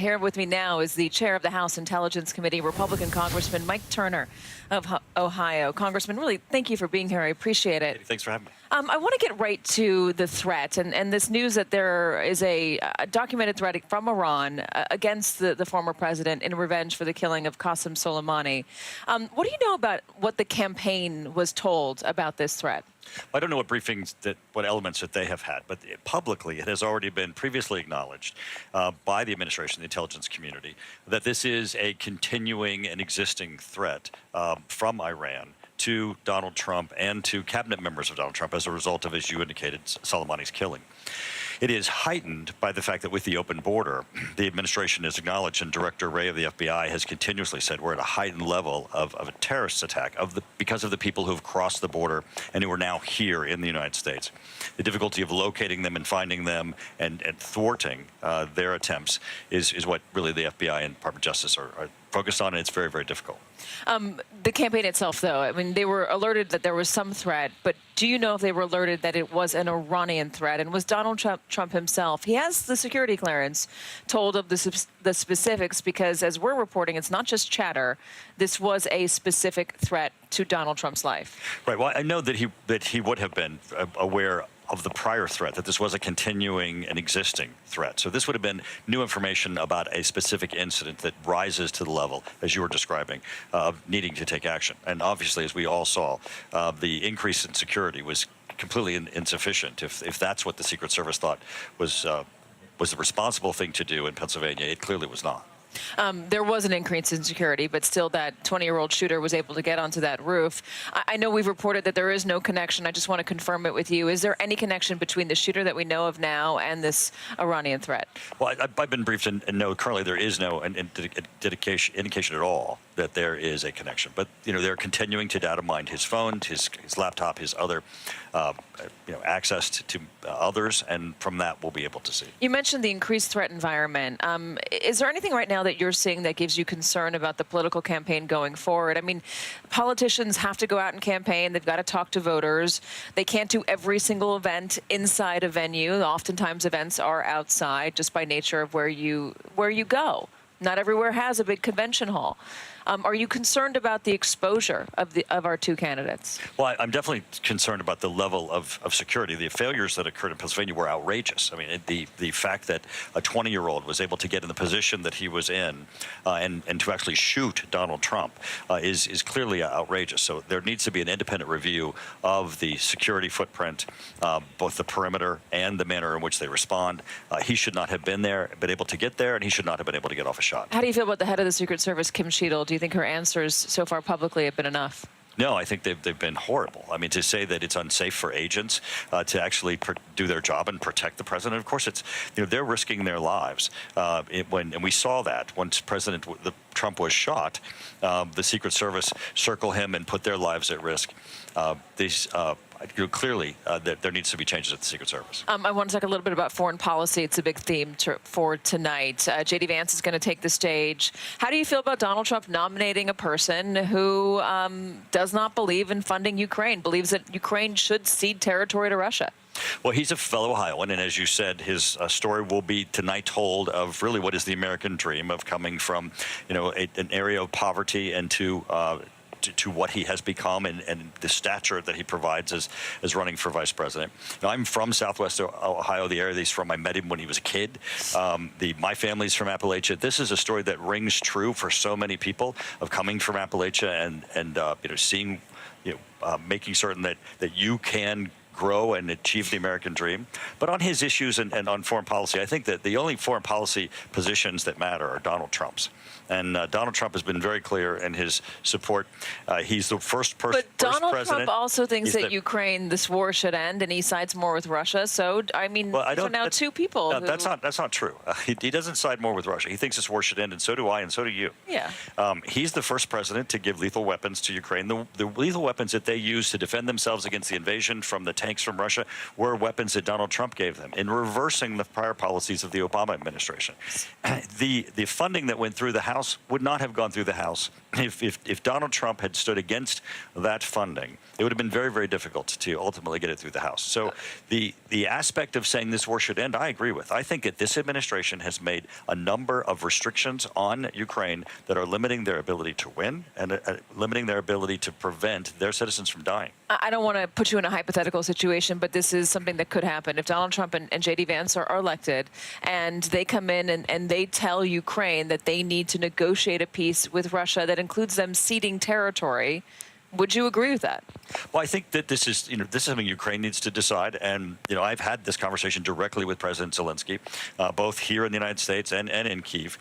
Here with me now is the chair of the House Intelligence Committee, Republican Congressman Mike Turner of Ohio. Congressman, really, thank you for being here. I appreciate it. Thanks for having me. I want to get right to the threat and this news that there is a documented threat from Iran against the former president in revenge for the killing of Qasem Soleimani. What do you know about what the campaign was told about this threat? I don't know what briefings, what elements that they have had, but publicly it has already been previously acknowledged by the administration, the intelligence community, that this is a continuing and existing threat from Iran to Donald Trump and to cabinet members of Donald Trump as a result of, as you indicated, Soleimani's killing. It is heightened by the fact that with the open border, the administration has acknowledged, and Director Wray of the FBI has continuously said we're at a heightened level of a terrorist attack because of the people who have crossed the border and who are now here in the United States. The difficulty of locating them and finding them and thwarting their attempts is what really the FBI and Department of Justice are focused on, and it's very, very difficult. The campaign itself, though, I mean, they were alerted that there was some threat, but do you know if they were alerted that it was an Iranian threat? And was Donald Trump himself, he has the security clearance, told of the specifics? Because as we're reporting, it's not just chatter. This was a specific threat to Donald Trump's life. Right. Well, I know that he would have been aware of the prior threat, that this was a continuing and existing threat. So this would have been new information about a specific incident that rises to the level, as you were describing, of needing to take action. And obviously, as we all saw, the increase in security was completely insufficient. If that's what the Secret Service thought was the responsible thing to do in Pennsylvania, it clearly was not. There was an increase in security, but still that 20-year-old shooter was able to get onto that roof. I know we've reported that there is no connection. I just want to confirm it with you. Is there any connection between the shooter that we know of now and this Iranian threat? Well, I've been briefed, and no, currently there is no indication at all that there is a connection. But, you know, they're continuing to data mine his phone, his laptop, his other, access to others, and from that we'll be able to see. You mentioned the increased threat environment. Is there anything right now that you're seeing that gives you concern about the political campaign going forward? I mean, politicians have to go out and campaign. They've got to talk to voters. They can't do every single event inside a venue. Oftentimes events are outside just by nature of where you go. Not everywhere has a big convention hall. Are you concerned about the exposure of our two candidates? Well, I'm definitely concerned about the level of security. The failures that occurred in Pennsylvania were outrageous. I mean, the fact that a 20-year-old was able to get in the position that he was in and to actually shoot Donald Trump is clearly outrageous. So there needs to be an independent review of the security footprint, both the perimeter and the manner in which they respond. He should not have been able to get there, and he should not have been able to get off a shot. How do you feel about the head of the Secret Service, Kim Cheadle? Do you think her answers so far publicly have been enough? No, I think they've been horrible. I mean, to say that it's unsafe for agents to actually do their job and protect the president, of course, it's, they're risking their lives. And we saw that once Trump was shot, the Secret Service circle him and put their lives at risk. Clearly, there needs to be changes at the Secret Service. I want to talk a little bit about foreign policy. It's a big theme for tonight. J.D. Vance is going to take the stage. How do you feel about Donald Trump nominating a person who does not believe in funding Ukraine, believes that Ukraine should cede territory to Russia? Well, he's a fellow Ohioan, and as you said, his story will be tonight told of really what is the American dream of coming from, an area of poverty and to what he has become and the stature that he provides as running for vice president. Now, I'm from Southwest Ohio, the area that he's from. I met him when he was a kid. My family's from Appalachia. This is a story that rings true for so many people of coming from Appalachia and seeing, making certain that you can grow and achieve the American dream. But on his issues and on foreign policy, I think that the only foreign policy positions that matter are Donald Trump's. And Donald Trump has been very clear in his support. He's the first president. But Donald Trump also thinks that Ukraine, this war should end, and he sides more with Russia. So, I mean, so now two people. No, that's not true. He doesn't side more with Russia. He thinks this war should end, and so do I, and so do you. Yeah. He's the first president to give lethal weapons to Ukraine. The lethal weapons that they use to defend themselves against the invasion from the tanks from Russia were weapons that Donald Trump gave them, in reversing the prior policies of the Obama administration. The funding that went through the House would not have gone through the House if Donald Trump had stood against that funding. It would have been very, very difficult to ultimately get it through the House. So the aspect of saying this war should end, I agree with. I think that this administration has made a number of restrictions on Ukraine that are limiting their ability to win and limiting their ability to prevent their citizens from dying. I don't want to put you in a hypothetical situation, but this is something that could happen. If Donald Trump and J.D. Vance are elected and they come in and they tell Ukraine that they need to negotiate a peace with Russia that includes them ceding territory, would you agree with that? Well, I think that this is something Ukraine needs to decide. And, I've had this conversation directly with President Zelensky, both here in the United States and in Kyiv.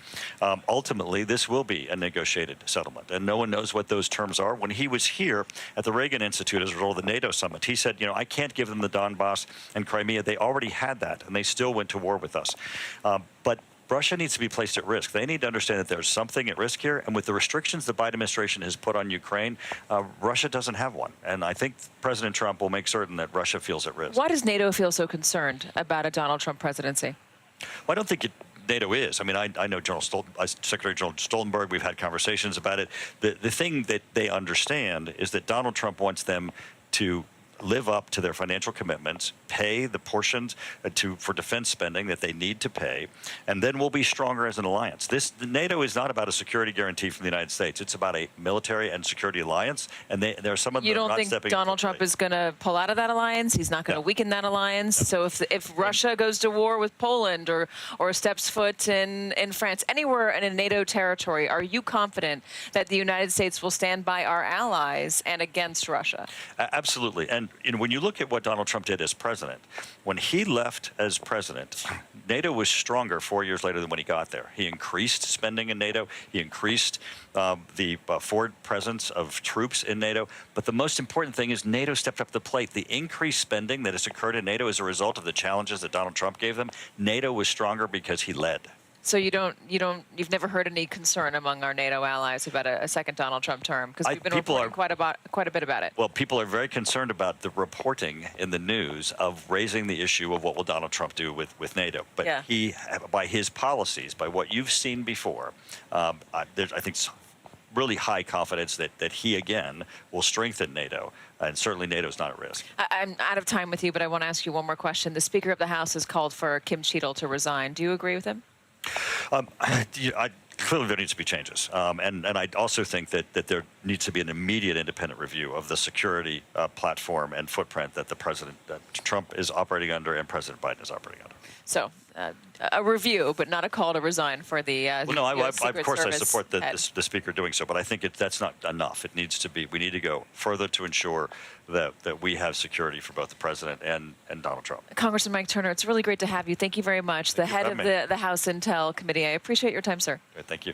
Ultimately, this will be a negotiated settlement. And no one knows what those terms are. When he was here at the Reagan Institute as a result of the NATO summit, he said, I can't give them the Donbass and Crimea. They already had that, and they still went to war with us. But Russia needs to be placed at risk. They need to understand that there's something at risk here. And with the restrictions the Biden administration has put on Ukraine, Russia doesn't have one. And I think President Trump will make certain that Russia feels at risk. Why does NATO feel so concerned about a Donald Trump presidency? Well, I don't think NATO is. I mean, I know Secretary General Stoltenberg. We've had conversations about it. The thing that they understand is that Donald Trump wants them to live up to their financial commitments, pay the portions for defense spending that they need to pay, and then we'll be stronger as an alliance. NATO is not about a security guarantee from the United States. It's about a military and security alliance, and there are some of them that are not stepping. You don't think Donald Trump is going to pull out of that alliance? He's not going to weaken that alliance? So if Russia goes to war with Poland or steps foot in France, anywhere in a NATO territory, are you confident that the United States will stand by our allies and against Russia? Absolutely. And when you look at what Donald Trump did as president, when he left as president, NATO was stronger 4 years later than when he got there. He increased spending in NATO. He increased the forward presence of troops in NATO. But the most important thing is NATO stepped up to the plate. The increased spending that has occurred in NATO as a result of the challenges that Donald Trump gave them, NATO was stronger because he led. So you've never heard any concern among our NATO allies about a second Donald Trump term? Because we've been reporting quite a bit about it. Well, people are very concerned about the reporting in the news of raising the issue of what will Donald Trump do with NATO. But he, by his policies, by what you've seen before, there's, I think, really high confidence that he, again, will strengthen NATO. And certainly NATO is not at risk. I'm out of time with you, but I want to ask you one more question. The Speaker of the House has called for Kim Cheadle to resign. Do you agree with him? Clearly, there needs to be changes, and I also think that there needs to be an immediate independent review of the security platform and footprint that President Trump is operating under and President Biden is operating under. So a review, but not a call to resign for the well, no, of course I support the Speaker doing so, but I think that's not enough. It needs to be, we need to go further to ensure that we have security for both the President and Donald Trump. Congressman Mike Turner, it's really great to have you. Thank you very much. The head of the House Intel Committee. I appreciate your time, sir. Thank you.